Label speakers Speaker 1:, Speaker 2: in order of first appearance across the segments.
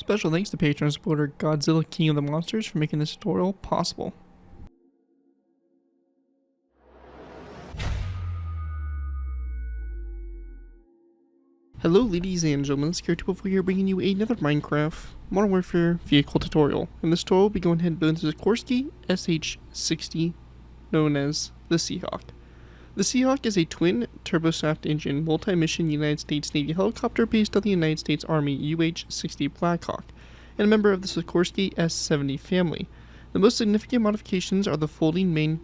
Speaker 1: Special thanks to Patreon supporter Godzilla King of the Monsters for making this tutorial possible. Hello ladies and gentlemen, it's Koya here bringing you another Minecraft Modern Warfare vehicle tutorial. In this tutorial, we'll be going ahead and building the Sikorsky SH-60, known as the Seahawk. The Seahawk is a twin turboshaft engine multi-mission United States Navy helicopter based on the United States Army UH-60 Blackhawk, and a member of the Sikorsky S-70 family. The most significant modifications are the folding main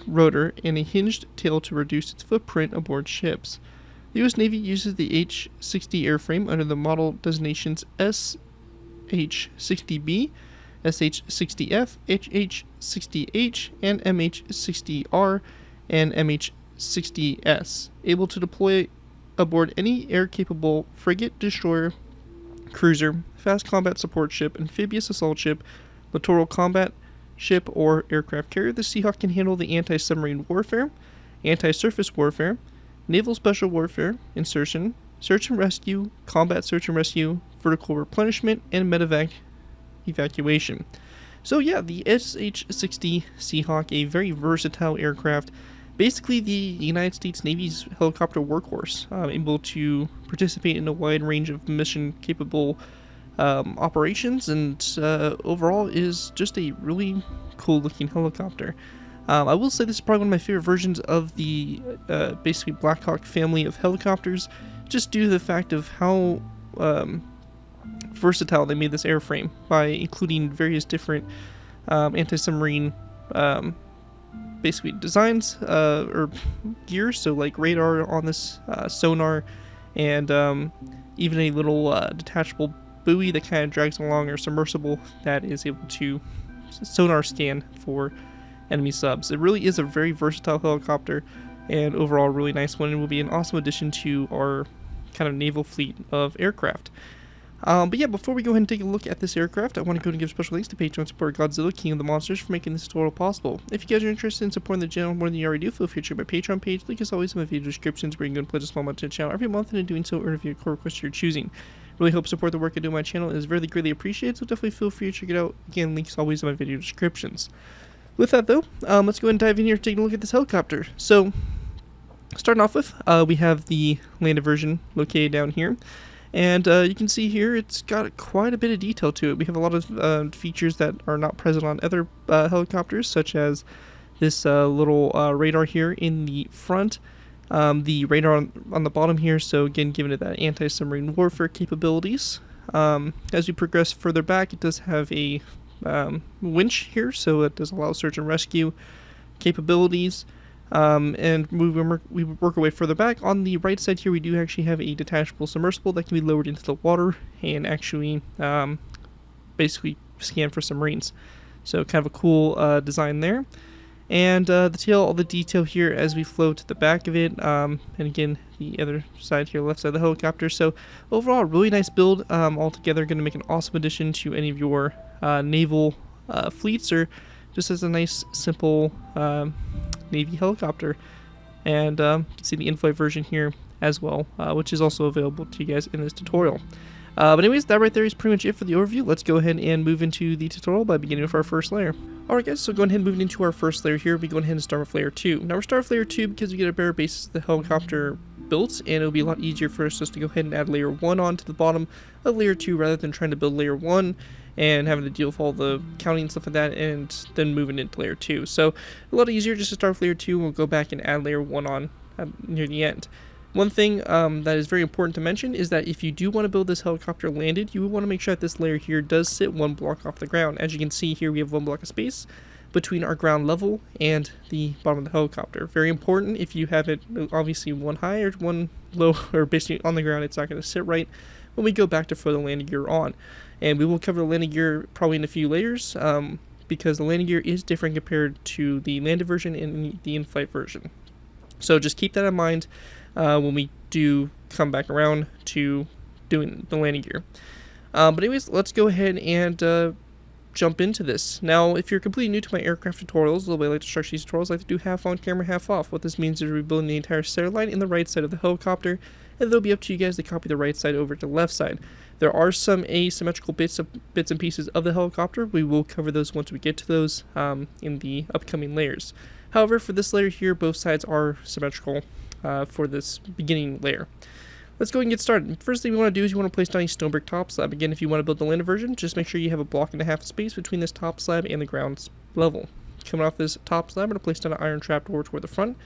Speaker 1: rotor and a hinged tail to reduce its footprint aboard ships. The U.S. Navy uses the H-60 airframe under the model designations SH-60B, SH-60F, HH-60H, and MH-60R, and MH-60S, able to deploy aboard any air-capable frigate, destroyer, cruiser, fast combat support ship, amphibious assault ship, littoral combat ship, or aircraft carrier. The Seahawk can handle the anti-submarine warfare, anti-surface warfare, naval special warfare, insertion, search and rescue, combat search and rescue, vertical replenishment, and medevac evacuation. So yeah, the SH-60 Seahawk, a very versatile aircraft, basically the United States Navy's helicopter workhorse, able to participate in a wide range of mission-capable operations, and overall is just a really cool-looking helicopter. I will say this is probably one of my favorite versions of the basically Blackhawk family of helicopters, just due to the fact of how versatile they made this airframe by including various different anti-submarine basically designs or gears, so like radar on this sonar, and even a little detachable buoy that kind of drags along, or submersible that is able to sonar scan for enemy subs. It really is a very versatile helicopter, and overall a really nice one, and will be an awesome addition to our kind of naval fleet of aircraft. But yeah, before we go ahead and take a look at this aircraft, I want to go ahead and give special thanks to Patreon supporter Godzilla King of the Monsters for making this tutorial possible. If you guys are interested in supporting the channel more than you already do, feel free to check my Patreon page. Link is always in my video descriptions, where you can pledge a small amount to the channel every month, and in doing so earn a few core requests you're choosing. Really help support the work I do on my channel, and is very greatly appreciated, so definitely feel free to check it out. Again, links always in my video descriptions. With that though, let's go ahead and dive in here and take a look at this helicopter. So, starting off with, we have the landed version located down here. And you can see here it's got quite a bit of detail to it. We have a lot of features that are not present on other helicopters, such as this little radar here in the front, the radar on the bottom here, so again giving it that anti-submarine warfare capabilities. As we progress further back, it does have a winch here, so it does allow search and rescue capabilities. And we work our way further back. On the right side here, we do actually have a detachable submersible that can be lowered into the water and actually basically scan for submarines. So kind of a cool design there. And the tail, all the detail here as we flow to the back of it, and again the other side here, left side of the helicopter. So overall, really nice build. Altogether, going to make an awesome addition to any of your naval fleets, or just as a nice simple Navy helicopter. And you can see the in-flight version here as well, which is also available to you guys in this tutorial. But anyways, that right there is pretty much it for the overview. Let's go ahead and move into the tutorial by beginning with our first layer. Alright guys, so going ahead and moving into our first layer here, we'll be going ahead and start with layer 2. Now we're starting with layer 2 because we get a better basis of the helicopter built, and it'll be a lot easier for us just to go ahead and add layer 1 on to the bottom of layer 2, rather than trying to build layer 1 and having to deal with all the counting and stuff like that, and then moving into layer 2. So a lot easier just to start with layer 2, and we'll go back and add layer 1 on near the end. One thing that is very important to mention is that if you do want to build this helicopter landed, you want to make sure that this layer here does sit one block off the ground. As you can see here, we have one block of space between our ground level and the bottom of the helicopter. Very important. If you have it obviously one high or one low, or basically on the ground, it's not going to sit right when we go back to throw the landing gear on. And we will cover the landing gear probably in a few layers, because the landing gear is different compared to the landed version and the in-flight version. So just keep that in mind when we do come back around to doing the landing gear. But anyways, let's go ahead and jump into this. Now, if you're completely new to my aircraft tutorials, the way I like to structure these tutorials, I like to do half on camera, half off. What this means is we're building the entire center line in the right side of the helicopter, and it'll be up to you guys to copy the right side over to the left side. There are some asymmetrical bits and pieces of the helicopter. We will cover those once we get to those in the upcoming layers. However, for this layer here, both sides are symmetrical for this beginning layer. Let's go ahead and get started. First thing we want to do is you want to place down a stone brick top slab. Again, if you want to build the landed version, just make sure you have a block and a half space between this top slab and the ground level. Coming off this top slab, we're going to place down an iron trapdoor toward the front,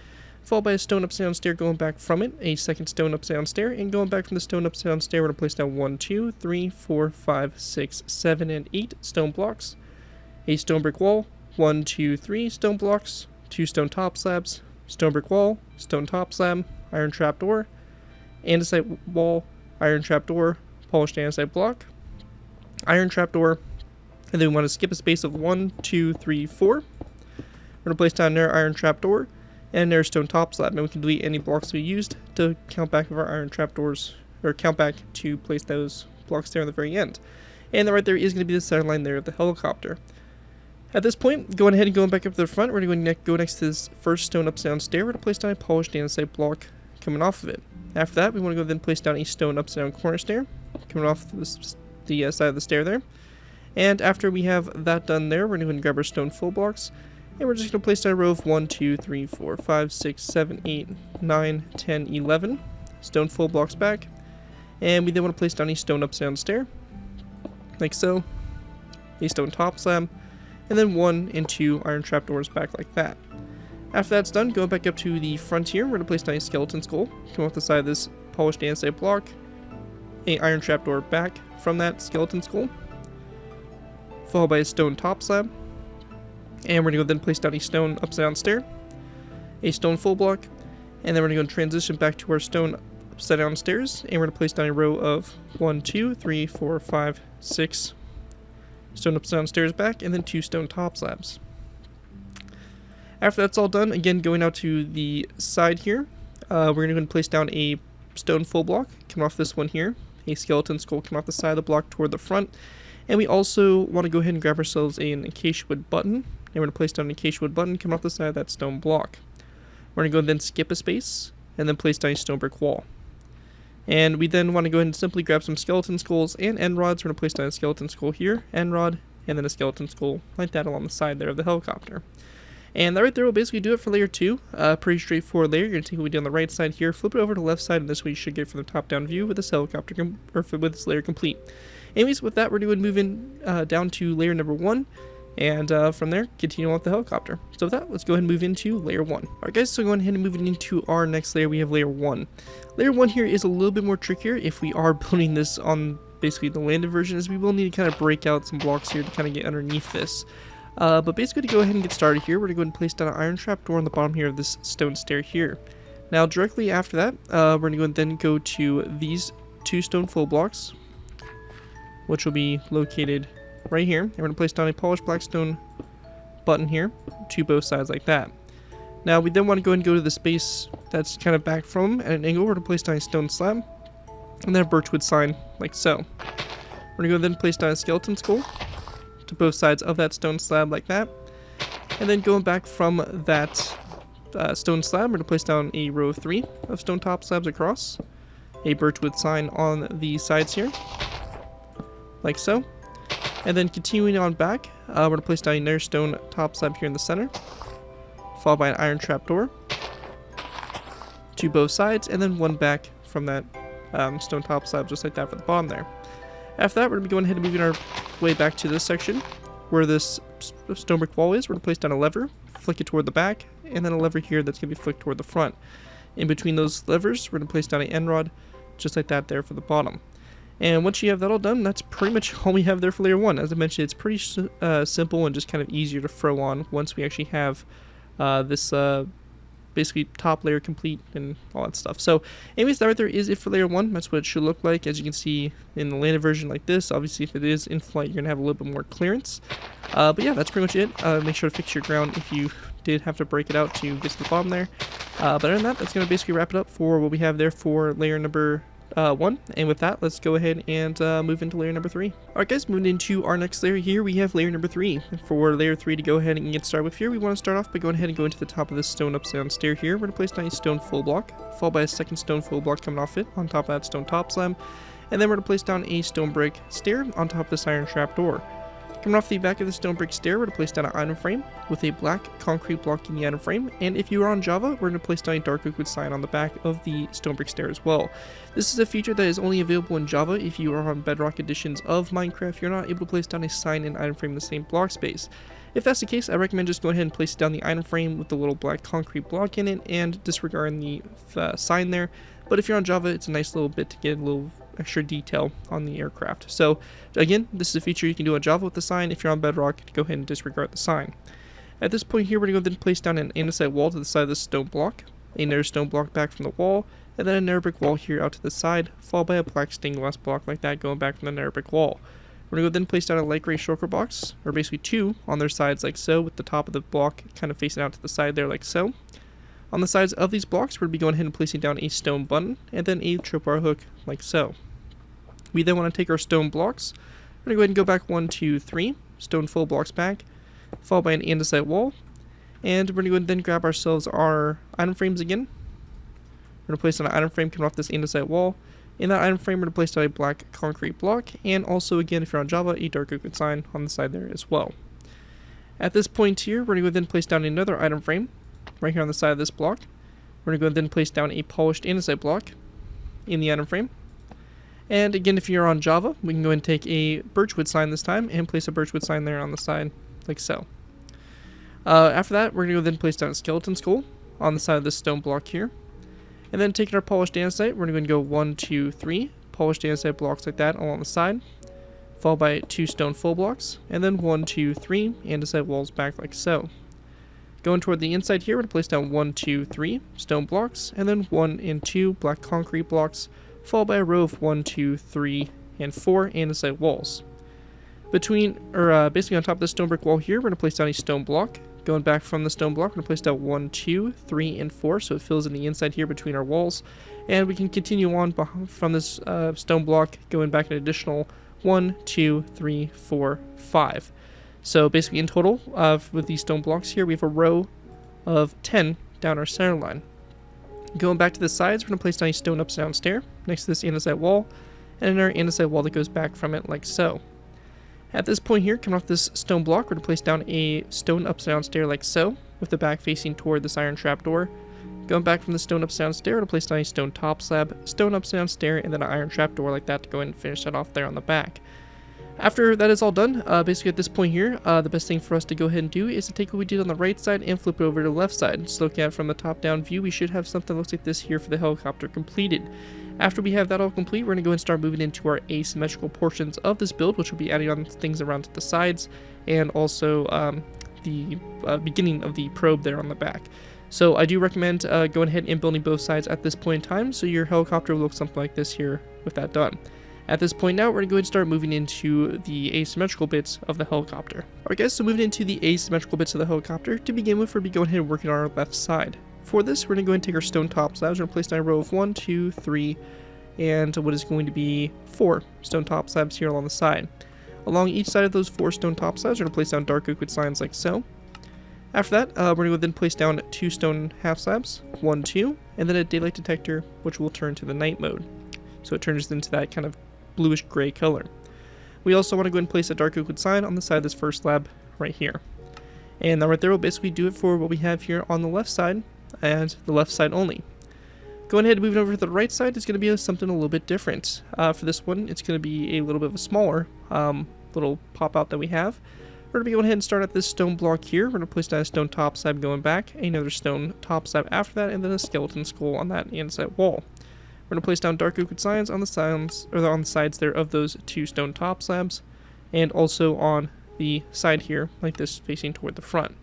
Speaker 1: followed by a stone upside down stair going back from it, a second stone upside down stair, and going back from the stone upside down stair, we're going to place down 1, 2, 3, 4, 5, 6, 7, and 8 stone blocks, a stone brick wall, 1, 2, 3 stone blocks, 2 stone top slabs, stone brick wall, stone top slab, iron trapdoor, andesite wall, iron trapdoor, polished andesite block, iron trapdoor, and then we want to skip a space of 1, 2, 3, 4. We're going to place down another iron trapdoor and another stone top slab, and we can delete any blocks we used to count back of our iron trapdoors, or count back to place those blocks there on the very end. And then right there is going to be the center line there of the helicopter. At this point, going ahead and going back up to the front, we're going to go next to this first stone upside down stair. We're going to place down a polished andesite block coming off of it. After that, we want to go then place down a stone upside down corner stair coming off the side of the stair there. And after we have that done there, we're going to grab our stone full blocks, and we're just going to place down a row of 1, 2, 3, 4, 5, 6, 7, 8, 9, 10, 11 stone full blocks back. And we then want to place down a stone upside down stair, like so, a stone top slab, and then 1 and 2 iron trapdoors back like that. After that's done, going back up to the front here, we're going to place down a skeleton skull, come off the side of this polished andesite block, a iron trapdoor back from that skeleton skull, followed by a stone top slab, and we're going to go then place down a stone upside down stair, a stone full block, and then we're going to go transition back to our stone upside down stairs, and we're going to place down a row of 1, 2, 3, 4, 5, 6 stone upside down stairs back, and then 2 stone top slabs. After that's all done, again going out to the side here, we're going to go and place down a stone full block, coming off this one here, a skeleton skull coming off the side of the block toward the front, and we also want to go ahead and grab ourselves an acacia wood button, and we're going to place down an acacia wood button coming off the side of that stone block. We're going to go and then skip a space, and then place down a stone brick wall. And we then want to go ahead and simply grab some skeleton skulls and end rods. We're going to place down a skeleton skull here, end rod, and then a skeleton skull like that along the side there of the helicopter. And that right there will basically do it for layer 2. Pretty straightforward layer. You're going to take what we did on the right side here, flip it over to the left side, and this way you should get it from the top down view with this helicopter, with this layer complete. Anyways, with that, we're going to move in down to layer number 1, and from there, continue on with the helicopter. So with that, let's go ahead and move into layer 1. Alright guys, so going ahead and moving into our next layer, we have layer 1. Layer 1 here is a little bit more trickier if we are building this on basically the landed version, as we will need to kind of break out some blocks here to kind of get underneath this. But basically to go ahead and get started here, we're going to go ahead and place down an iron trap door on the bottom here of this stone stair here. Now directly after that, we're going to go and then go to these 2 stone full blocks, which will be located right here. And we're going to place down a polished black stone button here to both sides like that. Now we then want to go and go to the space that's kind of back from at an angle. We're going to place down a stone slab and then a birchwood sign like so. We're going to go then place down a skeleton skull to both sides of that stone slab like that, and then going back from that stone slab, we're going to place down a row of 3 of stone top slabs across, a birchwood sign on the sides here like so, and then continuing on back, we're going to place down another stone top slab here in the center, followed by an iron trapdoor to both sides, and then one back from that stone top slab just like that for the bottom there. After that, we're going to be going ahead and moving our way back to this section where this stone brick wall is. We're going to place down a lever, flick it toward the back, and then a lever here that's going to be flicked toward the front. In between those levers, we're going to place down an end rod just like that there for the bottom. And once you have that all done, that's pretty much all we have there for layer 1. As I mentioned, it's pretty simple and just kind of easier to throw on once we actually have this basically top layer complete and all that stuff. So anyways, that right there is it for layer 1. That's what it should look like. As you can see in the landed version like this, obviously if it is in flight, you're going to have a little bit more clearance. But yeah, that's pretty much it. Make sure to fix your ground if you did have to break it out to get to the bottom there. But other than that, that's going to basically wrap it up for what we have there for layer number 1. And with that, let's go ahead and move into layer number 3. Alright guys, moving into our next layer here, we have layer number 3. For layer 3 to go ahead and get started with here, we want to start off by going ahead and going to the top of this stone upside down stair here. We're going to place down a stone full block, followed by a second stone full block coming off it on top of that stone top slab. And then we're going to place down a stone brick stair on top of this iron trap door. Coming off the back of the stone brick stair, we're going to place down an item frame with a black concrete block in the item frame, and if you are on Java, we're going to place down a dark oak wood sign on the back of the stone brick stair as well. This is a feature that is only available in Java. If you are on Bedrock editions of Minecraft, you're not able to place down a sign and item frame in the same block space. If that's the case, I recommend just go ahead and place down the item frame with the little black concrete block in it and disregarding the sign there. But if you're on Java, it's a nice little bit to get a little extra detail on the aircraft. So again, this is a feature you can do on Java with the sign. If you're on Bedrock, go ahead and disregard the sign. At this point here, we're going to go then place down an andesite wall to the side of this stone block, another stone block back from the wall, and then a nether brick wall here out to the side, followed by a black stained glass block like that going back from the nether brick wall. We're going to go then place down a light gray shulker box, or basically 2 on their sides like so, with the top of the block kind of facing out to the side there like so. On the sides of these blocks, we're going to be going ahead and placing down a stone button, and then a tripwire hook like so. We then want to take our stone blocks. We're going to go ahead and go back 1, 2, 3, stone full blocks back, followed by an andesite wall. And we're going to go ahead and then grab ourselves our item frames again. We're going to place on an item frame coming off this andesite wall. In that item frame, we're going to place down a black concrete block, and also again, if you're on Java, a dark oak wood sign on the side there as well. At this point here, we're going to go ahead and then place down another item frame right here on the side of this block. We're going to go ahead and then place down a polished andesite block in the item frame. And again, if you're on Java, we can go ahead and take a birchwood sign this time and place a birchwood sign there on the side, like so. After that, we're going to go then place down a skeleton skull on the side of this stone block here. And then taking our polished andesite, we're going to go 1, 2, 3 polished andesite blocks like that along the side, followed by 2 stone full blocks, and then 1, 2, 3 andesite walls back like so. Going toward the inside here, we're going to place down 1, 2, 3 stone blocks, and then 1 and 2 black concrete blocks, followed by a row of 1, 2, 3, and 4 andesite walls. Basically on top of the stone brick wall here, we're going to place down a stone block. Going back from the stone block, we're going to place down 1, 2, 3, and 4, so it fills in the inside here between our walls. And we can continue on from this stone block, going back an additional 1, 2, 3, 4, 5. So basically in total, with these stone blocks here, we have a row of 10 down our center line. Going back to the sides, we're going to place down a stone upside down stair next to this andesite wall, and another andesite wall that goes back from it like so. At this point here, coming off this stone block, we're going to place down a stone upside down stair like so, with the back facing toward this iron trapdoor. Going back from the stone upside down stair, we're going to place down a stone top slab, stone upside down stair, and then an iron trapdoor like that to go ahead and finish that off there on the back. After that is all done, basically at this point here, the best thing for us to go ahead and do is to take what we did on the right side and flip it over to the left side. So looking at it from the top down view, we should have something that looks like this here for the helicopter completed. After we have that all complete, we're going to go ahead and start moving into our asymmetrical portions of this build, which will be adding on things around to the sides, and also the beginning of the probe there on the back. So I do recommend going ahead and building both sides at this point in time, so your helicopter will look something like this here with that done. At this point now, we're going to go ahead and start moving into the asymmetrical bits of the helicopter. Alright guys, so moving into the asymmetrical bits of the helicopter, to begin with, we're going to go ahead and work on our left side. For this, we're going to go ahead and take our stone top slabs. We're going to place down a row of 1, 2, 3, and what is going to be 4 stone top slabs here along the side. Along each side of those 4 stone top slabs, we're going to place down dark oak wood signs like so. After that, we're going to then place down 2 stone half slabs, 1, 2, and then a daylight detector, which will turn to the night mode. So it turns into that kind of bluish gray color. We also want to go ahead and place a dark oak wood sign on the side of this first slab right here. And that right there will basically do it for what we have here on the left side, and the left side only. Going ahead and moving over to the right side is going to be something a little bit different. For this one, it's going to be a little bit of a smaller little pop out that we have. We're going to go ahead and start at this stone block here. We're going to place down a stone top slab going back, another stone top slab after that, and then a skeleton skull on that inside wall. We're going to place down dark oak wood signs on the sides there of those 2 stone top slabs, and also on the side here, like this, facing toward the front.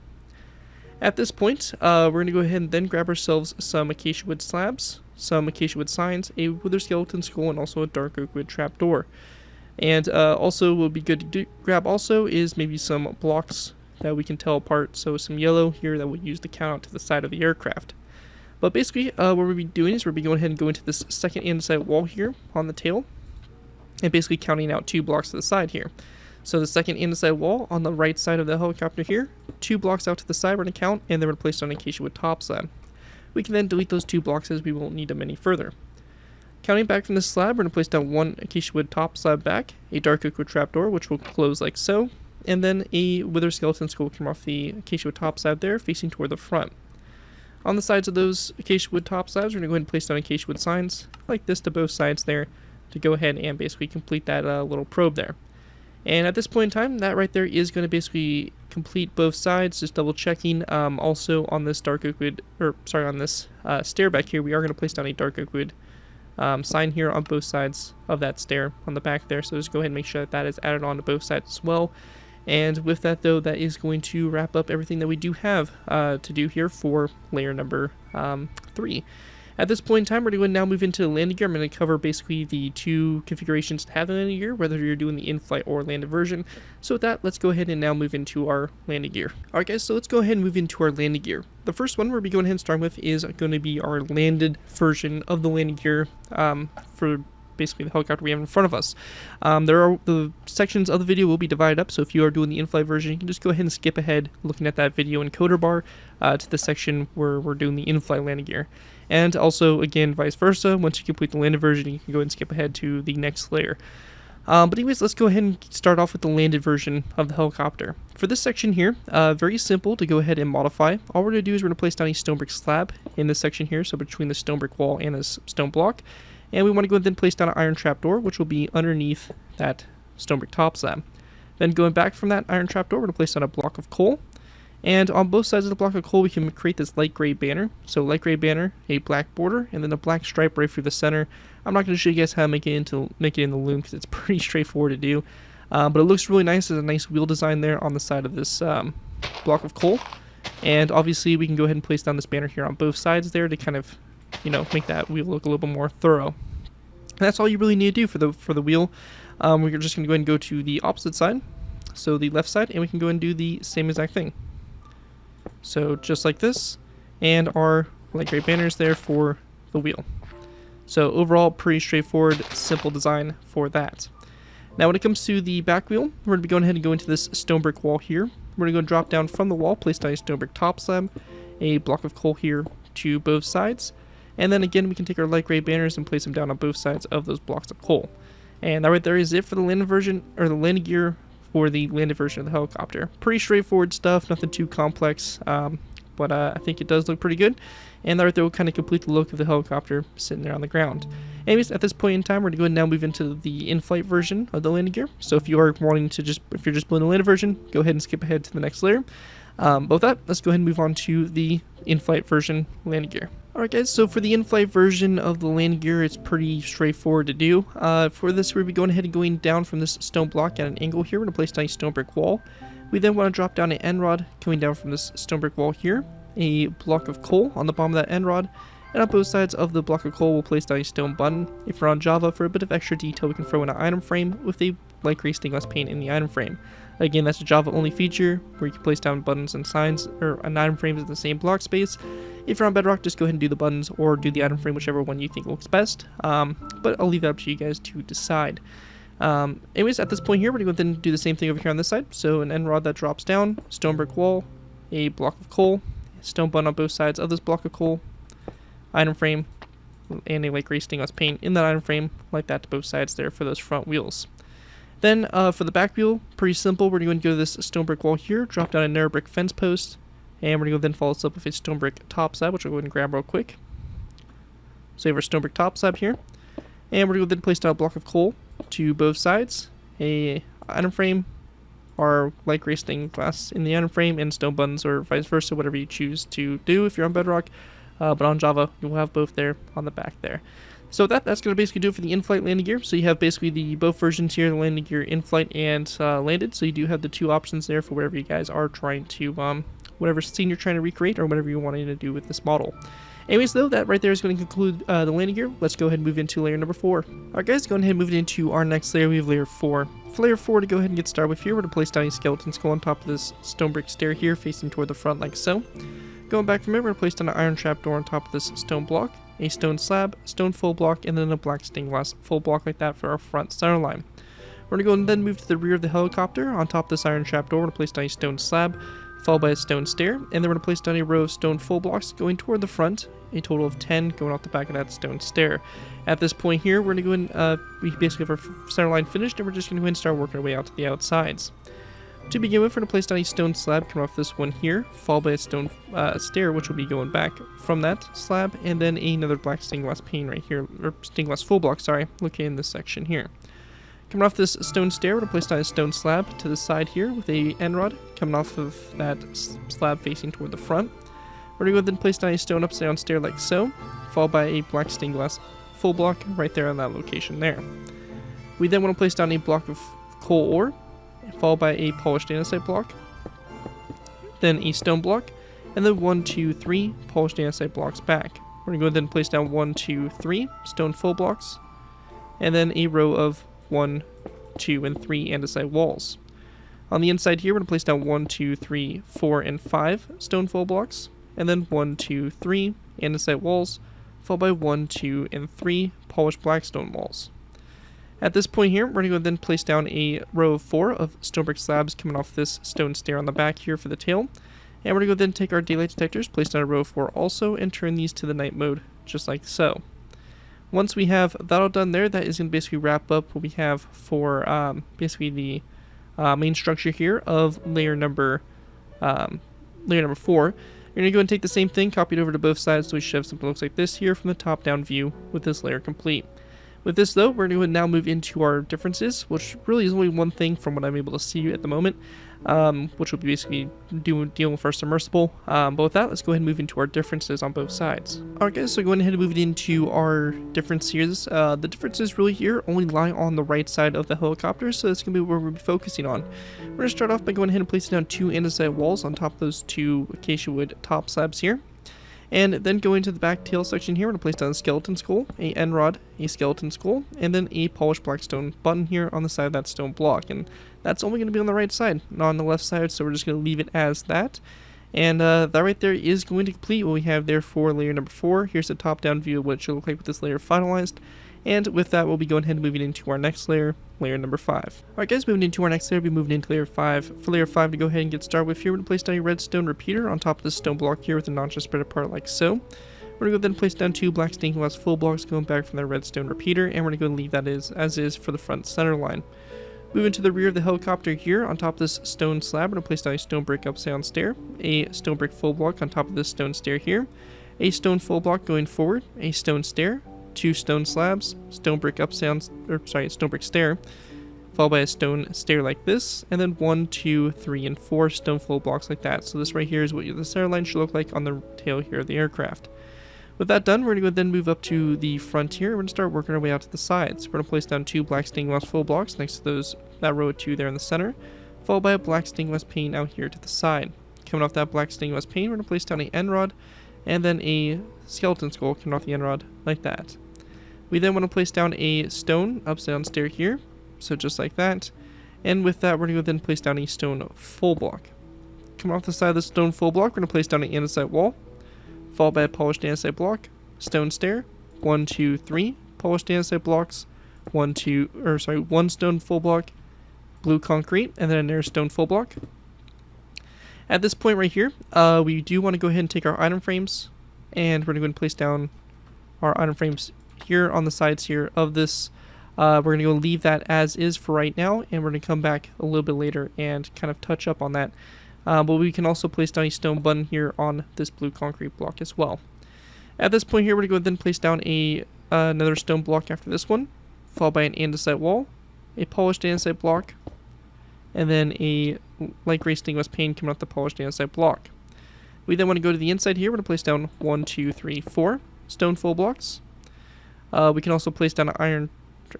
Speaker 1: At this point, we're going to go ahead and then grab ourselves some acacia wood slabs, some acacia wood signs, a wither skeleton skull, and also a dark oak wood trapdoor. And also what would be good to grab also is maybe some blocks that we can tell apart, so some yellow here that we'll use to count out to the side of the aircraft. But basically, what we'll be doing is we'll be going ahead and going to this second andesite wall here on the tail, and basically counting out 2 blocks to the side here. So the second andesite wall on the right side of the helicopter here, 2 blocks out to the side we're going to count, and then we're going to place it on acacia wood top slab. We can then delete those 2 blocks as we won't need them any further. Counting back from this slab, we're going to place down 1 acacia wood top slab back, a dark oak wood trapdoor which will close like so, and then a wither skeleton skull will come off the acacia wood top slab there facing toward the front. On the sides of those acacia wood top slabs, we're going to go ahead and place down acacia wood signs like this to both sides there to go ahead and basically complete that little probe there. And at this point in time, that right there is going to basically complete both sides. Just double checking. Also on this dark oak wood, on this stair back here, we are going to place down a dark oak wood sign here on both sides of that stair on the back there. So just go ahead and make sure that that is added on to both sides as well. And with that though, that is going to wrap up everything that we do have to do here for layer number 3. At this point in time, we're going to now move into the landing gear. I'm going to cover basically the 2 configurations to have the landing gear, whether you're doing the in-flight or landed version. So with that, let's go ahead and now move into our landing gear. Alright guys, so let's go ahead and move into our landing gear. The first one we'll be going ahead and starting with is going to be our landed version of the landing gear for basically the helicopter we have in front of us. The sections of the video will be divided up, so if you are doing the in-flight version, you can just go ahead and skip ahead looking at that video encoder bar to the section where we're doing the in-flight landing gear. And also, again, vice versa, once you complete the landed version, you can go ahead and skip ahead to the next layer. But anyways, let's go ahead and start off with the landed version of the helicopter. For this section here, very simple to go ahead and modify. All we're going to do is we're going to place down a stone brick slab in this section here, so between the stone brick wall and this stone block. And we want to go ahead and place down an iron trapdoor, which will be underneath that stone brick top slab. Then going back from that iron trapdoor, we're going to place down a block of coal. And on both sides of the block of coal, we can create this light gray banner. So light gray banner, a black border, and then a black stripe right through the center. I'm not going to show you guys how to make it in the loom because it's pretty straightforward to do. But it looks really nice. There's a nice wheel design there on the side of this block of coal. And obviously, we can go ahead and place down this banner here on both sides there to kind of, make that wheel look a little bit more thorough. And that's all you really need to do for the wheel. We're just going to go ahead and go to the opposite side, so the left side, and we can go ahead and do the same exact thing. So just like this, and our light gray banners there for the wheel. So overall, pretty straightforward, simple design for that. Now when it comes to the back wheel, we're going to be going ahead and go into this stone brick wall here. We're going to go drop down from the wall, place down a stone brick top slab, a block of coal here to both sides, and then again we can take our light gray banners and place them down on both sides of those blocks of coal. And that right there is it for the landing version, or the landing gear for the landed version of the helicopter. Pretty straightforward stuff, nothing too complex, but I think it does look pretty good. And that right there will kind of complete the look of the helicopter sitting there on the ground. Anyways, at this point in time, we're going to go ahead and now move into the in-flight version of the landing gear. So if you are wanting to if you're just building the landed version, go ahead and skip ahead to the next layer. But with that, let's go ahead and move on to the in-flight version landing gear. Alright guys, so for the in-flight version of the landing gear, it's pretty straightforward to do. For this, we'll be going ahead and going down from this stone block at an angle here. We're going to place down a stone brick wall. We then want to drop down an end rod coming down from this stone brick wall here. A block of coal on the bottom of that end rod. And on both sides of the block of coal, we'll place down a stone button. If we're on Java, for a bit of extra detail, we can throw in an item frame with a light gray stained glass paint in the item frame. Again, that's a Java only feature where you can place down buttons and signs or an item frames in the same block space. If you're on Bedrock, just go ahead and do the buttons or do the item frame, whichever one you think looks best. But I'll leave that up to you guys to decide. Anyways, at this point here, we're going to then do the same thing over here on this side. So an end rod that drops down, stone brick wall, a block of coal, stone button on both sides of this block of coal, item frame, and a light gray stained glass paint in that item frame, like that to both sides there for those front wheels. Then for the back wheel, pretty simple. We're going to go to this stone brick wall here, drop down a narrow brick fence post, and we're going to then follow this up with a stone brick top slab, which I'll go ahead and grab real quick. So you have our stone brick top slab here, and we're going to then place down a block of coal to both sides, a item frame, our light gray stained glass in the item frame, and stone buttons, or vice versa, whatever you choose to do if you're on Bedrock. But on Java, you'll have both there on the back there. So that's going to basically do it for the in-flight landing gear. So you have basically both versions here, the landing gear in-flight and landed. So you do have the 2 options there for whatever you guys are trying to, whatever scene you're trying to recreate or whatever you're wanting to do with this model. Anyways, though, that right there is going to conclude the landing gear. Let's go ahead and move into layer number 4. Alright guys, going ahead and move into our next layer. We have layer 4. For layer 4, to go ahead and get started with here, we're going to place down a skeleton skull on top of this stone brick stair here, facing toward the front like so. Going back from it, we're going to place down an iron trapdoor on top of this stone block, a stone slab, stone full block, and then a black stained glass full block like that for our front center line. We're going to go and then move to the rear of the helicopter. On top of this iron trapdoor, we're going to place down a stone slab, followed by a stone stair, and then we're going to place down a row of stone full blocks going toward the front, a total of 10 going off the back of that stone stair. At this point here, we're going to go and we basically have our center line finished, and we're just going to go and start working our way out to the outsides. To begin with, we're going to place down a stone slab coming off this one here, followed by a stone stair, which will be going back from that slab, and then another black stained glass pane right here, or stained glass full block, sorry, located in this section here. Coming off this stone stair, we're going to place down a stone slab to the side here with a end rod coming off of that slab facing toward the front. We're going to go then place down a stone upside down stair like so, followed by a black stained glass full block right there on that location there. We then want to place down a block of coal ore, followed by a polished andesite block, then a stone block, and then 1, 2, 3 polished andesite blocks back. We're going to go then place down 1, 2, 3 stone full blocks, and then a row of 1, 2, and 3 andesite walls. On the inside here, we're going to place down 1, 2, 3, 4, and 5 stone full blocks, and then 1, 2, 3 andesite walls, followed by 1, 2, and 3 polished blackstone walls. At this point here, we're going to go then place down a row of 4 of stone brick slabs coming off this stone stair on the back here for the tail. And we're going to go then take our daylight detectors, place down a row of 4 also, and turn these to the night mode, just like so. Once we have that all done there, that is going to basically wrap up what we have for basically the main structure here of layer number 4. You're going to go and take the same thing, copy it over to both sides, so we should have something that looks like this here from the top-down view with this layer complete. With this though, we're going to now move into our differences, which really is only one thing from what I'm able to see at the moment, which will be basically dealing with our submersible. But with that, let's go ahead and move into our differences on both sides. Alright guys, so going ahead and moving into our differences. The differences really here only lie on the right side of the helicopter, so that's going to be where we'll be focusing on. We're going to start off by going ahead and placing down 2 andesite walls on top of those 2 acacia wood top slabs here. And then going to the back tail section here, we're going to place down a skeleton skull, a end rod, a skeleton skull, and then a polished black stone button here on the side of that stone block. And that's only going to be on the right side, not on the left side, so we're just going to leave it as that. And that right there is going to complete what we have there for layer number 4. Here's the top-down view of what it should look like with this layer finalized. And with that, we'll be going ahead and moving into our next layer, layer number 5. Alright guys, moving into our next layer, we'll be moving into layer 5. For layer 5 to go ahead and get started with here, we're going to place down a redstone repeater on top of this stone block here with the notches spread apart like so. We're going to go then place down 2 black stained glass full blocks going back from the redstone repeater, and we're going to go and leave that as is for the front center line. Moving to the rear of the helicopter here, on top of this stone slab, we're going to place down a stone brick upside down stair, a stone brick full block on top of this stone stair here, a stone full block going forward, a stone stair, 2 stone slabs, stone brick stone brick stair, followed by a stone stair like this, and then 1, 2, 3, and 4 stone full blocks like that. So this right here is what the center line should look like on the tail here of the aircraft. With that done, we're going to then move up to the front here. We're going to start working our way out to the sides. We're going to place down 2 black stained glass full blocks next to that row of 2 there in the center, followed by a black stained glass pane out here to the side. Coming off that black stained glass pane, we're going to place down an end rod, and then a skeleton skull coming off the end rod like that. We then want to place down a stone upside down stair here, so just like that. And with that, we're going to then place down a stone full block. Coming off the side of the stone full block, we're going to place down an andesite wall, followed by a polished andesite block, stone stair, 1, 2, 3 polished andesite blocks, 1 stone full block, blue concrete, and then another stone full block. At this point right here, we do want to go ahead and take our item frames, and we're going to go and place down our item frames here on the sides here of this. We're going to go leave that as is for right now, and we're going to come back a little bit later and kind of touch up on that. But we can also place down a stone button here on this blue concrete block as well. At this point here, we're going to go then place down another stone block after this one, followed by an andesite wall, a polished andesite block, and then a light gray stained glass pane coming off the polished andesite block. We then want to go to the inside here. We're going to place down 1, 2, 3, 4 stone full blocks. We can also place down an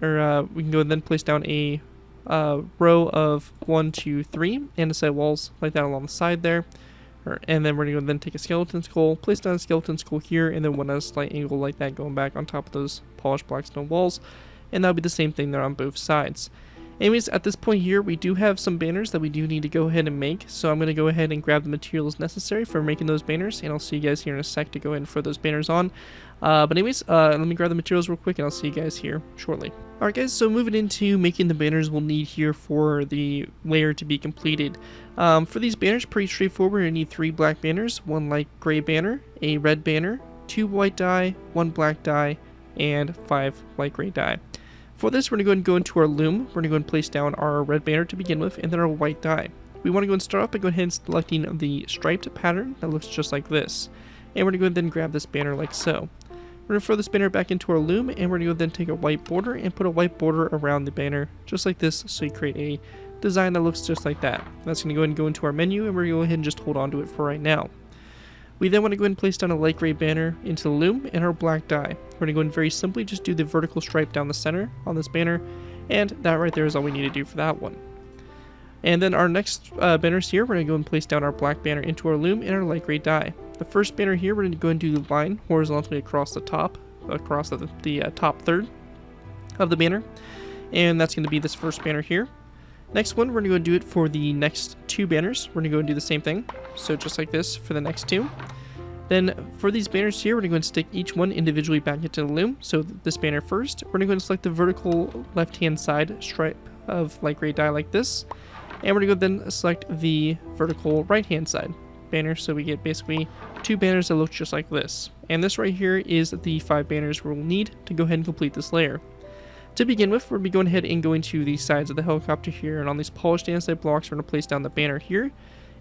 Speaker 1: we can go and then place down a row of 1, 2, 3 andesite walls like that along the side there. And then we're going to then take a skeleton skull, place down a skeleton skull here, and then one at a slight angle like that going back on top of those polished black stone walls. And that'll be the same thing there on both sides. Anyways, at this point here, we do have some banners that we do need to go ahead and make. So I'm going to go ahead and grab the materials necessary for making those banners. And I'll see you guys here in a sec to go ahead and throw those banners on. But anyways, let me grab the materials real quick and I'll see you guys here shortly. Alright guys, so moving into making the banners we'll need here for the layer to be completed. For these banners, pretty straightforward. You need 3 black banners, 1 light gray banner, a red banner, 2 white dye, 1 black dye, and 5 light gray dye. For this, we're going to go ahead and go into our loom. We're going to go ahead and place down our red banner to begin with, and then our white dye. We want to go and start off by going ahead and selecting the striped pattern that looks just like this. And we're going to go ahead and then grab this banner like so. We're going to throw this banner back into our loom, and we're going to go then take a white border and put a white border around the banner, just like this, so you create a design that looks just like that. That's going to go ahead and go into our menu, and we're going to go ahead and just hold on to it for right now. We then want to go ahead and place down a light gray banner into the loom and our black dye. We're going to go ahead and very simply just do the vertical stripe down the center on this banner, and that right there is all we need to do for that one. And then our next banners here, we're going to go and place down our black banner into our loom and our light gray dye. The first banner here, we're going to go and do the line horizontally across the top, across the top third of the banner, and that's going to be this first banner here. Next one, we're going to go and do it for the next 2 banners. We're going to go and do the same thing, so just like this for the next 2. Then for these banners here, we're going to go and stick each one individually back into the loom. So this banner first, we're going to go and select the vertical left-hand side stripe of light gray dye like this. And we're going to go then select the vertical right-hand side banner, so we get basically 2 banners that look just like this. And this right here is the 5 banners we'll need to go ahead and complete this layer. To begin with, we're going to be going ahead and going to the sides of the helicopter here, and on these polished andesite blocks, we're going to place down the banner here,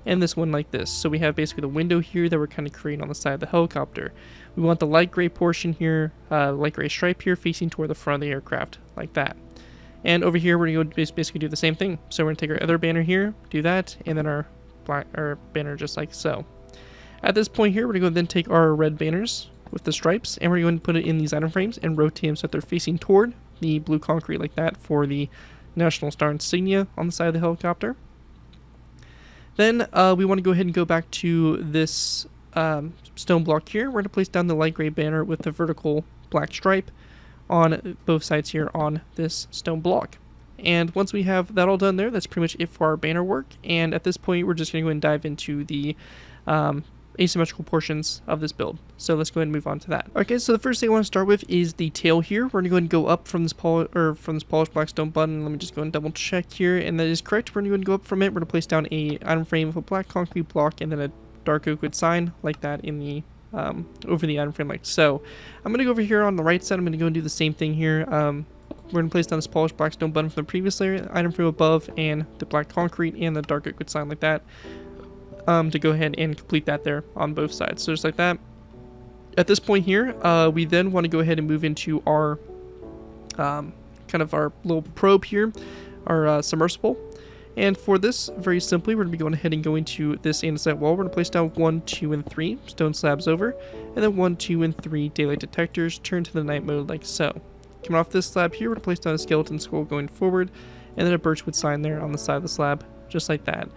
Speaker 1: and this one like this. So we have basically the window here that we're kind of creating on the side of the helicopter. We want the light gray portion here, light gray stripe here, facing toward the front of the aircraft, like that. And over here, we're going to basically do the same thing. So we're going to take our other banner here, do that, and then our banner just like so. At this point here, we're going to go then take our red banners with the stripes, and we're going to put it in these item frames and rotate them so that they're facing toward the blue concrete like that for the National Star insignia on the side of the helicopter. Then we want to go ahead and go back to this stone block here. We're going to place down the light gray banner with the vertical black stripe on both sides here on this stone block. And once we have that all done there, that's pretty much it for our banner work. And at this point, we're just going to go and dive into the asymmetrical portions of this build. So let's go ahead and move on to that. Okay, so the first thing I want to start with is the tail here. We're going to go ahead and go up from this polished black stone button. Let me just go and double check here, and that is correct. We're going to go and go up from it. We're going to place down a item frame of a black concrete block and then a dark oak wood sign like that in the over the item frame like so. I'm going to go over here on the right side. I'm going to go and do the same thing here. We're going to place down this polished black stone button from the previous layer, item frame above, and the black concrete and the dark oak wood sign like that. To go ahead and complete that there on both sides. So just like that. At this point here, we then want to go ahead and move into our kind of our little probe here, our submersible. And for this, very simply, we're going to be going ahead and going to this andesite wall. We're going to place down 1, 2, and 3 stone slabs over, and then 1, 2, and 3 daylight detectors turned to the night mode like so. Coming off this slab here, we're going to place down a skeleton skull going forward, and then a birchwood sign there on the side of the slab, just like that.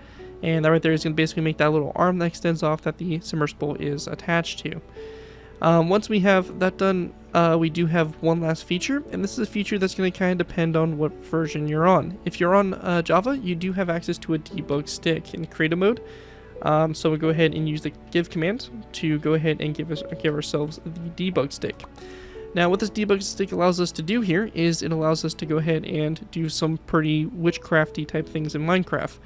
Speaker 1: And that right there is going to basically make that little arm that extends off that the submersible is attached to. Once we have that done, we do have one last feature, and this is a feature that's going to kind of depend on what version you're on. If you're on Java, you do have access to a debug stick in creative mode. So we'll go ahead and use the give command to go ahead and give ourselves the debug stick. Now what this debug stick allows us to do here is it allows us to go ahead and do some pretty witchcrafty type things in Minecraft.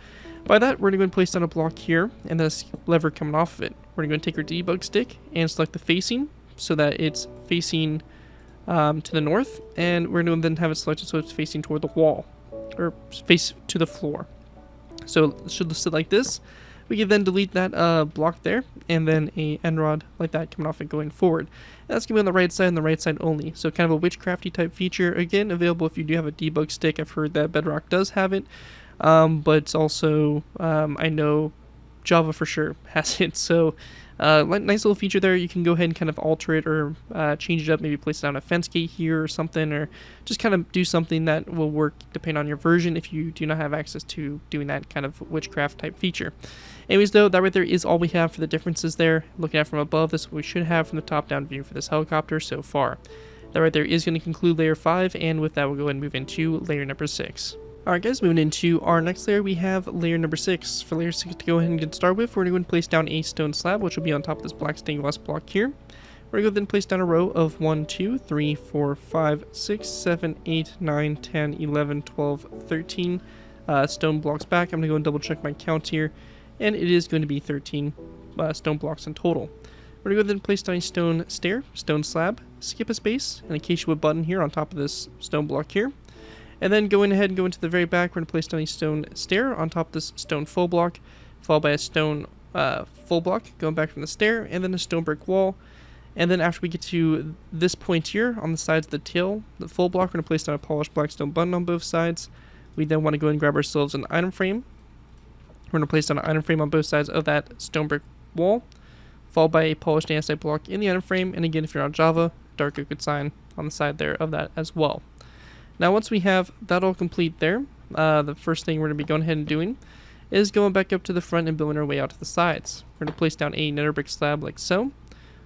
Speaker 1: By that, we're going to place down a block here, and then a lever coming off of it. We're going to take our debug stick and select the facing, so that it's facing to the north, and we're going to then have it selected so it's facing toward the wall, or face to the floor. So it should sit like this. We can then delete that block there, and then a end rod like that coming off and going forward. And that's going to be on the right side and the right side only. So kind of a witchcrafty type feature. Again, available if you do have a debug stick. I've heard that Bedrock does have it. But it's also, I know Java for sure has it, so nice little feature there. You can go ahead and kind of alter it or change it up, maybe place down a fence gate here or something, or just kind of do something that will work depending on your version if you do not have access to doing that kind of witchcraft type feature. Anyways though, that right there is all we have for the differences there. Looking at it from above, this is what we should have from the top down view for this helicopter so far. That right there is going to conclude layer 5, and with that we'll go ahead and move into layer number 6. Alright guys, moving into our next layer, we have layer number 6. For layer 6 to go ahead and get started with, we're going to go and place down a stone slab, which will be on top of this black stained glass block here. We're going to go then place down a row of 1, 2, 3, 4, 5, 6, 7, 8, 9, 10, 11, 12, 13 stone blocks back. I'm going to go and double check my count here, and it is going to be 13 stone blocks in total. We're going to go then place down a stone stair, stone slab, skip a space, and a acacia wood button here on top of this stone block here. And then going ahead and go into the very back, we're going to place down a stone stair on top of this stone full block, followed by a stone full block going back from the stair, and then a stone brick wall. And then after we get to this point here on the sides of the tail, the full block, we're going to place down a polished black stone button on both sides. We then want to go and grab ourselves an item frame. We're going to place down an item frame on both sides of that stone brick wall, followed by a polished andesite block in the item frame. And again, if you're on Java, dark oak wood sign on the side there of that as well. Now once we have that all complete there, the first thing we're going to be going ahead and doing is going back up to the front and building our way out to the sides. We're going to place down a nether brick slab like so,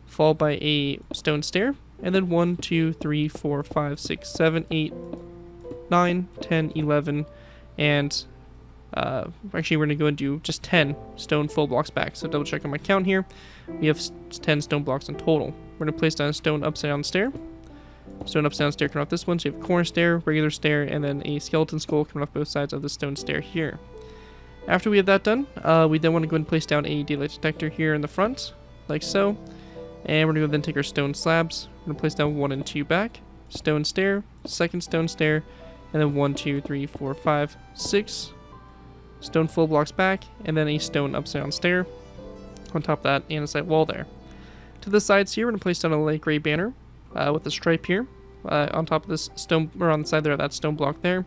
Speaker 1: followed by a stone stair, and then 1, 2, 3, 4, 5, 6, 7, 8, 9, 10, 11, and actually we're going to go and do just 10 stone full blocks back. So double check on my count here. We have 10 stone blocks in total. We're going to place down a stone upside down stair. Stone upside down stair coming off this one, so you have a corner stair, regular stair, and then a skeleton skull coming off both sides of the stone stair here. After we have that done, we then want to go and place down a daylight detector here in the front, like so. And we're going to then take our stone slabs. We're going to place down 1 and 2 back, stone stair, second stone stair, and then 1, 2, 3, 4, 5, 6 stone full blocks back, and then a stone upside down stair on top of that andesite wall there. To the sides here, we're going to place down a light gray banner with a stripe here on top of this stone, or on the side there of that stone block there.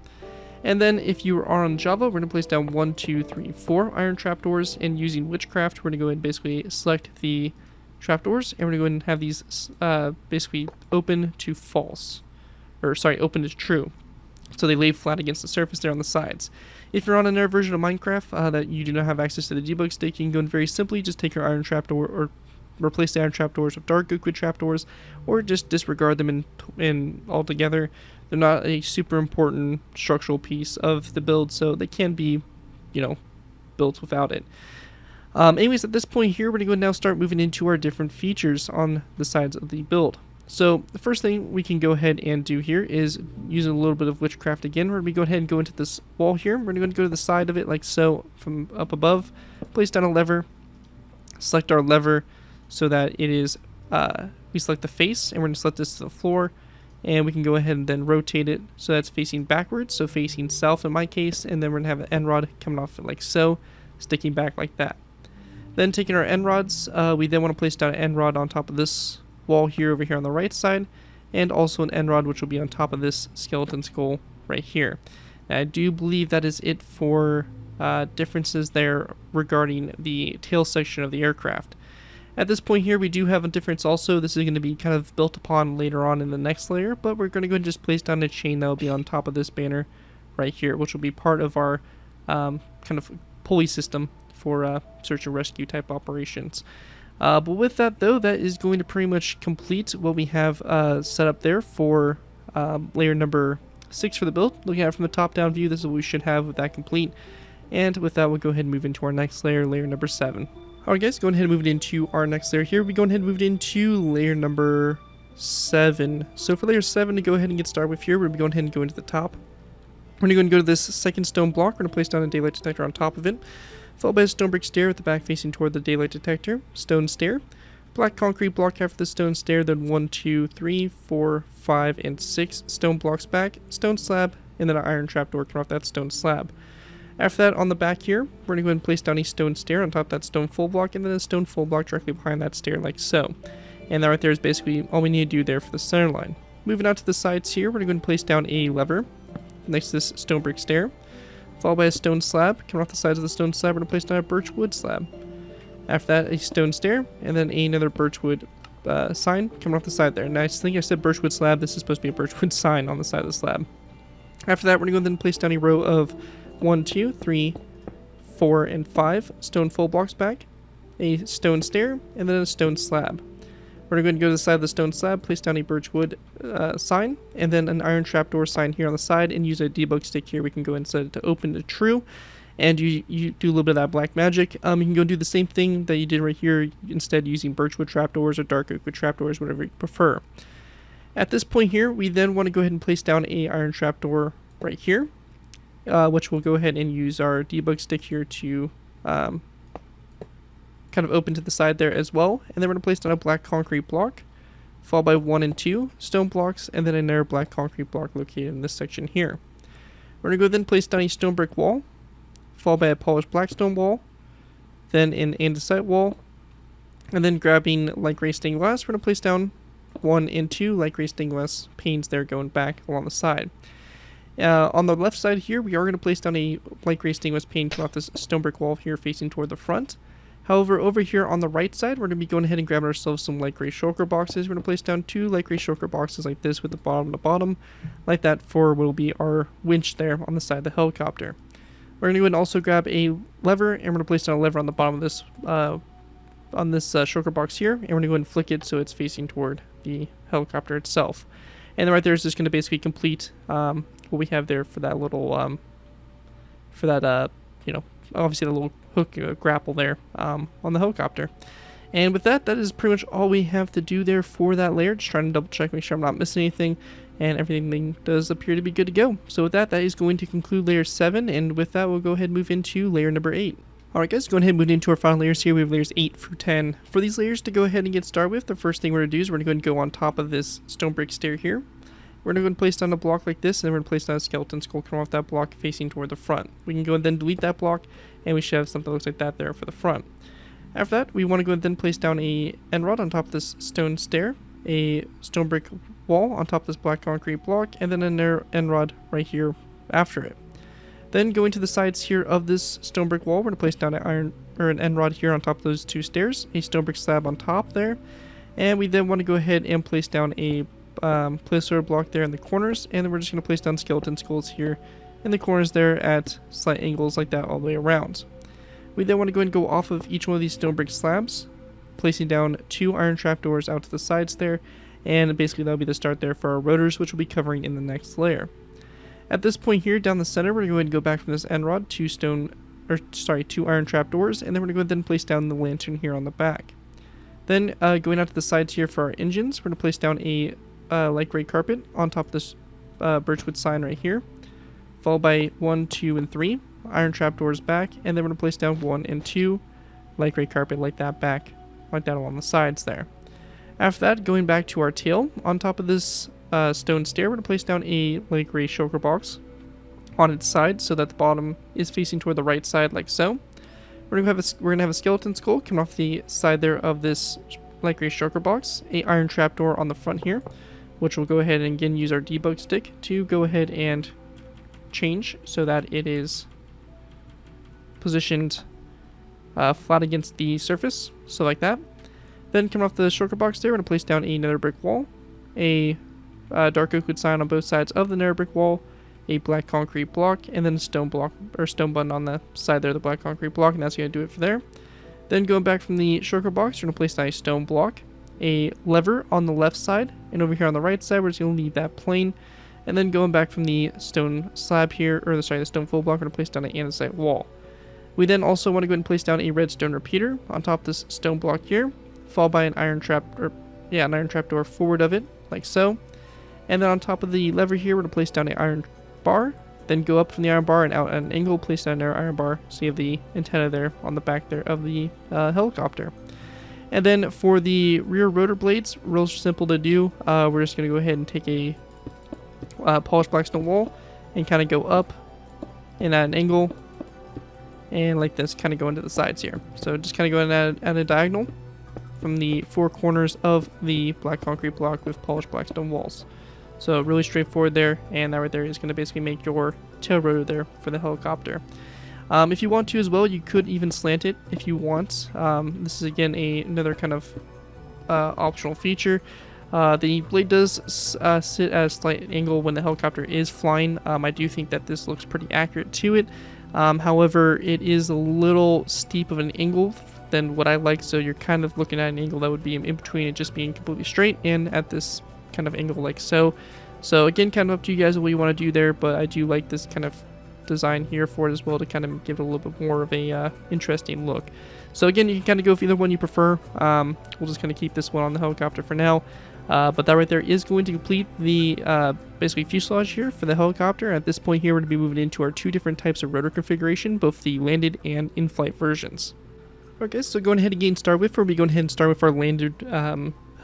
Speaker 1: And then if you are on Java, we're going to place down 1, 2, 3, 4 iron trapdoors, and using witchcraft, we're going to go ahead and basically select the trapdoors, and we're going to go ahead and have these basically open to false, or sorry, open to true. So they lay flat against the surface there on the sides. If you're on another version of Minecraft that you do not have access to the debug stick, you can go and very simply just take your iron trapdoor, or replace the iron trapdoors with dark oak wood trapdoors, or just disregard them in altogether. They're not a super important structural piece of the build, so they can be, built without it. Anyways, at this point here, we're going to go now start moving into our different features on the sides of the build. So the first thing we can go ahead and do here is using a little bit of witchcraft again. We're going to go ahead and go into this wall here. We're going to go to the side of it like so from up above, place down a lever, select our lever so that it is, we select the face, and we're going to select this to the floor, and we can go ahead and then rotate it so that's facing backwards, so facing south in my case, and then we're going to have an end rod coming off it like so, sticking back like that. Then taking our end rods, we then want to place down an end rod on top of this wall here over here on the right side, and also an end rod which will be on top of this skeleton skull right here. Now, I do believe that is it for differences there regarding the tail section of the aircraft. At this point here, we do have a difference also. This is going to be kind of built upon later on in the next layer, but we're going to go and just place down a chain that will be on top of this banner right here, which will be part of our kind of pulley system for search and rescue type operations. But with that though, that is going to pretty much complete what we have set up there for layer number 6 for the build. Looking at it from the top down view, this is what we should have with that complete. And with that, we'll go ahead and move into our next layer, layer number 7. Alright guys, going ahead and move it into our next layer here. We're going ahead and move it into layer number 7. So for layer 7 to go ahead and get started with here, we're going to be going ahead and go into the top. We're going to go to this second stone block. We're going to place down a daylight detector on top of it, followed by a stone brick stair with the back facing toward the daylight detector, stone stair, black concrete block after the stone stair, then 1, 2, 3, 4, 5, and 6 stone blocks back, stone slab, and then an iron trapdoor coming off that stone slab. After that, on the back here, we're going to go ahead and place down a stone stair on top of that stone full block, and then a stone full block directly behind that stair like so. And that right there is basically all we need to do there for the center line. Moving out to the sides here, we're going to go ahead and place down a lever next to this stone brick stair, followed by a stone slab. Coming off the sides of the stone slab, we're going to place down a birch wood slab. After that, a stone stair, and then another birch wood sign coming off the side there. Now, I think I said birch wood slab. This is supposed to be a birch wood sign on the side of the slab. After that, we're going to go then place down a row of 1, 2, 3, 4, and 5 stone full blocks back, a stone stair, and then a stone slab. We're going to go to the side of the stone slab, place down a birchwood sign, and then an iron trapdoor sign here on the side, and use a debug stick here. We can go and set it to open to true, and you do a little bit of that black magic. You can go and do the same thing that you did right here, instead using birchwood trapdoors or dark oak wood trapdoors, whatever you prefer. At this point here, we then want to go ahead and place down a iron trapdoor right here, which we'll go ahead and use our debug stick here to kind of open to the side there as well. And then we're going to place down a black concrete block, followed by 1 and 2 stone blocks, and then another black concrete block located in this section here. We're going to go then place down a stone brick wall, followed by a polished black stone wall, then an andesite wall, and then grabbing light gray stained glass, we're going to place down 1 and 2 light gray stained glass panes there going back along the side. On the left side here, we are going to place down a light gray stained glass pane coming off this stone brick wall here facing toward the front. However, over here on the right side, we're going to be going ahead and grabbing ourselves some light gray shulker boxes. We're going to place down 2 light gray shulker boxes like this with the bottom to bottom, like that for what will be our winch there on the side of the helicopter. We're going to go ahead and also grab a lever, and we're going to place down a lever on the bottom of this shulker box here, and we're going to go ahead and flick it so it's facing toward the helicopter itself. And then right there is just going to basically complete what we have there for that little, obviously the little hook grapple there on the helicopter. And with that, that is pretty much all we have to do there for that layer. Just trying to double check, make sure I'm not missing anything, and everything does appear to be good to go. So with that, that is going to conclude layer 7, and with that, we'll go ahead and move into layer number 8. Alright guys, going ahead and move into our final layers here. We have layers 8 through 10. For these layers to go ahead and get started with, the first thing we're going to do is we're going to go on top of this stone brick stair here. We're going to go and place down a block like this, and then we're going to place down a skeleton skull coming off that block facing toward the front. We can go and then delete that block, and we should have something that looks like that there for the front. After that, we want to go and then place down a end rod on top of this stone stair, a stone brick wall on top of this black concrete block, and then another end rod right here after it. Then going to the sides here of this stone brick wall, we're going to place down an end rod here on top of those 2 stairs, a stone brick slab on top there, and we then want to go ahead and place down a placeholder block there in the corners, and then we're just going to place down skeleton skulls here in the corners there at slight angles like that all the way around. We then want to go and go off of each one of these stone brick slabs, placing down 2 iron trapdoors out to the sides there, and basically that'll be the start there for our rotors, which we'll be covering in the next layer. At this point here down the center, we're going to go ahead and go back from this end rod, 2 iron trapdoors, and then we're going to go ahead and place down the lantern here on the back. Then going out to the sides here for our engines, we're going to place down a light gray carpet on top of this birchwood sign right here, followed by 1, 2, and 3 iron trapdoors back, and then we're going to place down 1 and 2 light gray carpet like that back, like that along the sides there. After that, going back to our tail, on top of this stone stair, we're going to place down a light gray shulker box on its side so that the bottom is facing toward the right side like so. We're going to have a skeleton skull coming off the side there of this light gray shulker box, a iron trapdoor on the front here, which we'll go ahead and again use our debug stick to go ahead and change so that it is positioned flat against the surface, so like that. Then coming off the shulker box there, we're going to place down another brick wall, a dark oak wood sign on both sides of the nether brick wall, a black concrete block, and then a stone block or stone button on the side there, the black concrete block, and that's going to do it for there. Then going back from the shulker box, we're going to place down a stone block, a lever on the left side, and over here on the right side, we're just going to leave that plain. And then going back from the stone slab here, or the stone full block, we're going to place down an andesite wall. We then also want to go ahead and place down a redstone repeater on top of this stone block here, followed by an iron trapdoor forward of it, like so. And then on top of the lever here, we're going to place down an iron bar, then go up from the iron bar and out at an angle, place down another iron bar, so you have the antenna there on the back there of the helicopter. And then for the rear rotor blades, real simple to do. We're just going to go ahead and take a polished black stone wall and kind of go up and at an angle, and like this, kind of go into the sides here. So just kind of going at a diagonal from the 4 corners of the black concrete block with polished black stone walls. So really straightforward there, and that right there is going to basically make your tail rotor there for the helicopter. If you want to as well, you could even slant it if you want. This is again another kind of optional feature. The blade does sit at a slight angle when the helicopter is flying. I do think that this looks pretty accurate to it. However, it is a little steep of an angle than what I like, so you're kind of looking at an angle that would be in between it just being completely straight and at this kind of angle like so. So again, kind of up to you guys what you want to do there, but I do like this kind of design here for it as well to kind of give it a little bit more of a interesting look. So again, you can kind of go with either one you prefer. We'll just kind of keep this one on the helicopter for now. But that right there is going to complete the basically fuselage here for the helicopter. At this point here, we're going to be moving into our 2 different types of rotor configuration, both the landed and in-flight versions. Okay, so going ahead and getting started with, we'll be going ahead and start with our landed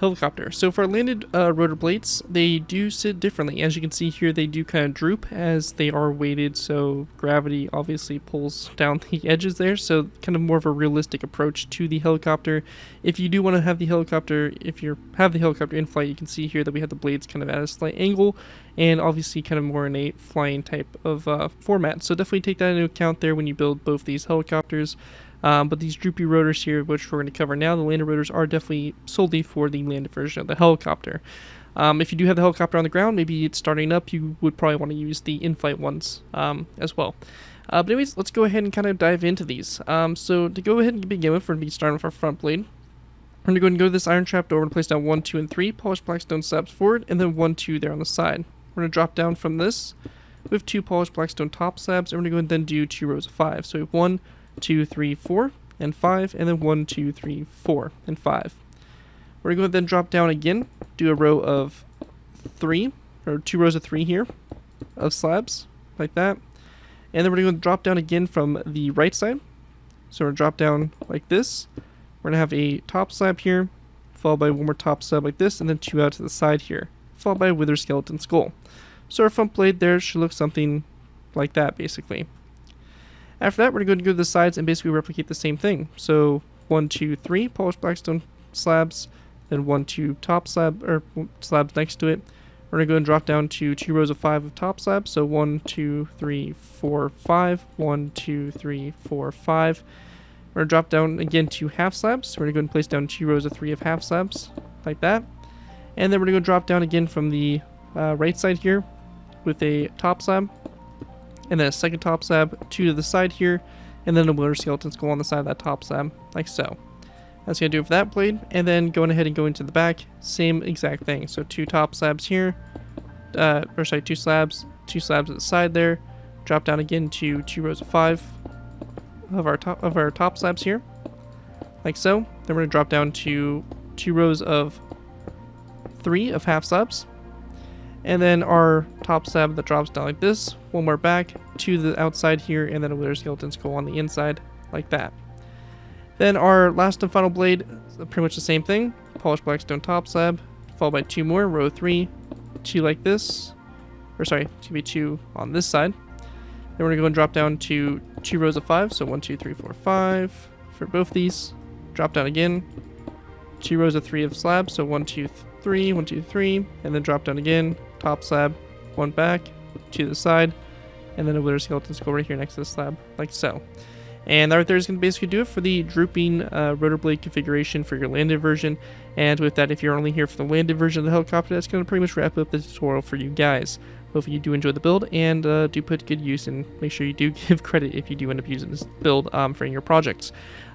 Speaker 1: helicopter. So for our landed rotor blades, they do sit differently. As you can see here, they do kind of droop as they are weighted, so gravity obviously pulls down the edges there, so kind of more of a realistic approach to the helicopter. If you do want to have the helicopter, if you have the helicopter in flight, you can see here that we have the blades kind of at a slight angle, and obviously kind of more in a flying type of format. So definitely take that into account there when you build both these helicopters. But these droopy rotors here, which we're going to cover now, the landed rotors are definitely solely for the landed version of the helicopter. If you do have the helicopter on the ground, maybe it's starting up, you would probably want to use the in-flight ones as well. But anyways, let's go ahead and kind of dive into these. So to go ahead and begin with, we're going to be starting with our front blade. We're going to go ahead and go to this iron trap door and place down 1, 2, and 3 polished blackstone slabs forward, and then 1, 2 there on the side. We're going to drop down from this with 2 polished blackstone top slabs, and we're going to go ahead and then do 2 rows of 5. So we have 1, 2, 3, 4, and 5, and then 1, 2, 3, 4, and 5. We're going to go ahead and then drop down again, do a row of 3, or 2 rows of 3 here, of slabs, like that. And then we're going to drop down again from the right side. So we're going to drop down like this. We're going to have a top slab here, followed by 1 more top slab like this, and then 2 out to the side here, followed by a wither skeleton skull. So our front blade there should look something like that, basically. After that, we're going to go to the sides and basically replicate the same thing. So 1, 2, 3 polished blackstone slabs, then 1, 2 top slab or slabs next to it. We're going to go and drop down to 2 rows of 5 of top slabs. So 1, 2, 3, 4, 5. 1, 2, 3, 4, 5. We're going to drop down again to half slabs. So we're going to go and place down 2 rows of 3 of half slabs, like that. And then we're going to go drop down again from the right side here with a top slab. And then a second top slab, 2 to the side here, and then a wither skeleton skull on the side of that top slab, like so. That's going to do it for that blade, and then going ahead and go into the back, same exact thing. So 2 top slabs here, 2 slabs at the side there, drop down again to 2 rows of 5 of our top slabs here, like so. Then we're going to drop down to 2 rows of 3 of half slabs. And then our top slab that drops down like this, 1 more back to the outside here, and then a wither skeleton skull on the inside, like that. Then our last and final blade, pretty much the same thing, polished blackstone top slab, followed by 2 more, row 3, 2 like this, or sorry, it's going to be 2 on this side. Then we're going to go and drop down to 2 rows of 5, so 1, 2, 3, 4, 5 for both these. Drop down again, 2 rows of 3 of slabs, so 1, 2, 3, 1, 2, 3, and then drop down again, top slab, 1 back, 2 to the side, and then a wither skeleton skull right here next to the slab, like so. And that right there is going to basically do it for the drooping rotor blade configuration for your landed version. And with that, if you're only here for the landed version of the helicopter, that's going to pretty much wrap up the tutorial for you guys. Hopefully you do enjoy the build and do put good use, and make sure you do give credit if you do end up using this build for your projects.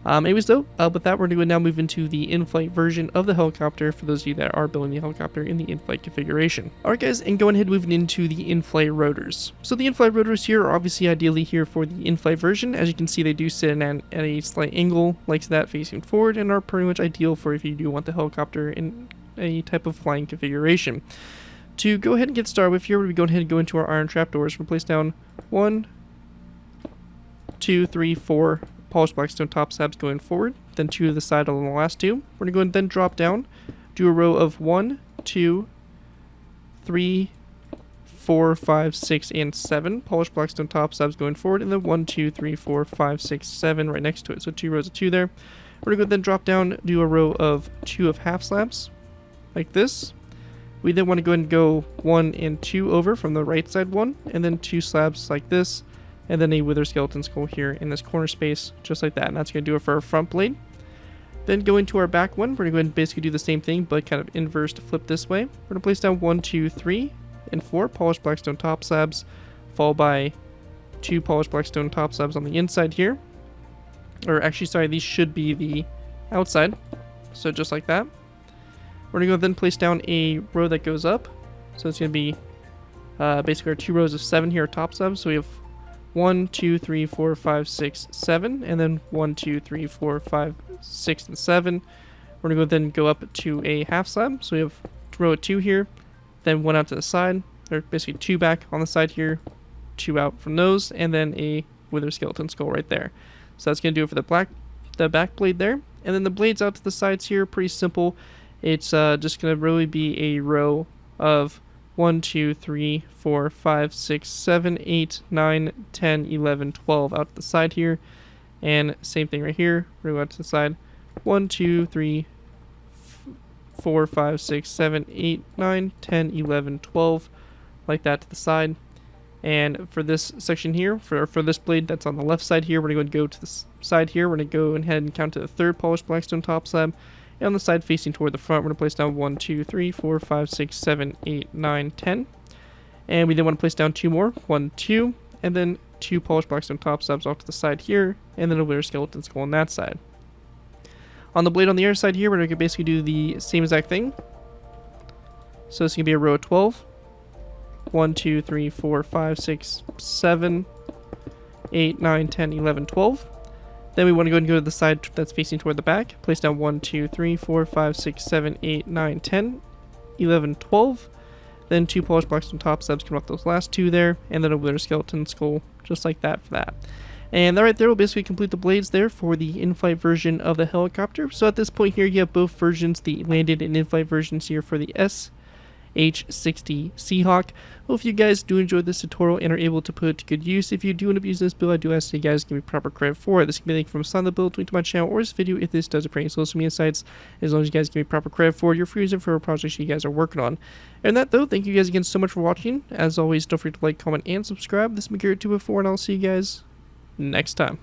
Speaker 1: Anyways though, with that, we're going to now move into the in-flight version of the helicopter for those of you that are building the helicopter in the in-flight configuration. Alright guys, and going ahead moving into the in-flight rotors. So the in-flight rotors here are obviously ideally here for the in-flight version. As you can see, they do sit at a slight angle like that facing forward, and are pretty much ideal for if you do want the helicopter in a type of flying configuration. To go ahead and get started with here, we're going to go ahead and go into our iron trapdoors. We'll place down 1, 2, 3, 4 polished blackstone top slabs going forward, then 2 to the side on the last 2. We're going to go and then drop down, do a row of 1, 2, 3, 4, 5, 6, and 7 polished blackstone top slabs going forward, and then 1, 2, 3, 4, 5, 6, 7 right next to it. So 2 rows of 2 there. We're going to go then drop down, do a row of 2 of half slabs, like this. We then want to go ahead and go 1 and 2 over from the right side one, and then 2 slabs like this, and then a wither skeleton skull here in this corner space, just like that. And that's going to do it for our front blade. Then go into our back one. We're going to go ahead and basically do the same thing, but kind of inverse to flip this way. We're going to place down 1, 2, 3, and 4 polished blackstone top slabs, followed by 2 polished blackstone top slabs on the inside here. or actually, sorry, these should be the outside. So just like that. We're gonna go then place down a row that goes up. So it's gonna be basically our 2 rows of 7 here, top sub. So we have 1, 2, 3, 4, 5, 6, 7, and then 1, 2, 3, 4, 5, 6, and 7. We're gonna then go up to a half slab. So we have row of 2 here, then 1 out to the side. Or basically 2 back on the side here, 2 out from those, and then a wither skeleton skull right there. So that's gonna do it for the back blade there. And then the blades out to the sides here, pretty simple. It's just gonna really be a row of 1, 2, 3, 4, 5, 6, 7, 8, 9, 10, 11, 12 out to the side here. And same thing right here, row out to the side. 1, 2, 3, 4, 5, 6, 7, 8, 9, 10, 11, 12, like that to the side. And for this section here, for this blade that's on the left side here, we're going to go to the side here. We're going to go ahead and count to the 3rd polished blackstone top slab. And on the side facing toward the front, we're going to place down 1, 2, 3, 4, 5, 6, 7, 8, 9, 10. And we then want to place down 2 more, 1, 2, and then 2 polished blackstone top slabs off to the side here, and then a wither skeleton skull on that side. On the blade on the other side here, we're going to basically do the same exact thing. So it's going to be a row of 12. 1, 2, 3, 4, 5, 6, 7, 8, 9, 10, 11, 12. Then we want to go and go to the side that's facing toward the back. Place down 1, 2, 3, 4, 5, 6, 7, 8, 9, 10, 11, 12. Then 2 polished blocks on top slabs come off those last 2 there. And then a wither skeleton skull, just like that for that. And that right there will basically complete the blades there for the in-flight version of the helicopter. So at this point here, you have both versions, the landed and in-flight versions here for the SH-60 Seahawk. Well, if you guys do enjoy this tutorial and are able to put it to good use, if you do end up using this build, I do ask that you guys give me proper credit for it. This can be a link from some of the build, link to my channel, or this video if this does appear in social media sites. As long as you guys give me proper credit for it, you're free using for a project you guys are working on. And that though, thank you guys again so much for watching. As always, don't forget to like, comment, and subscribe. This has been Garrett2before, and I'll see you guys next time.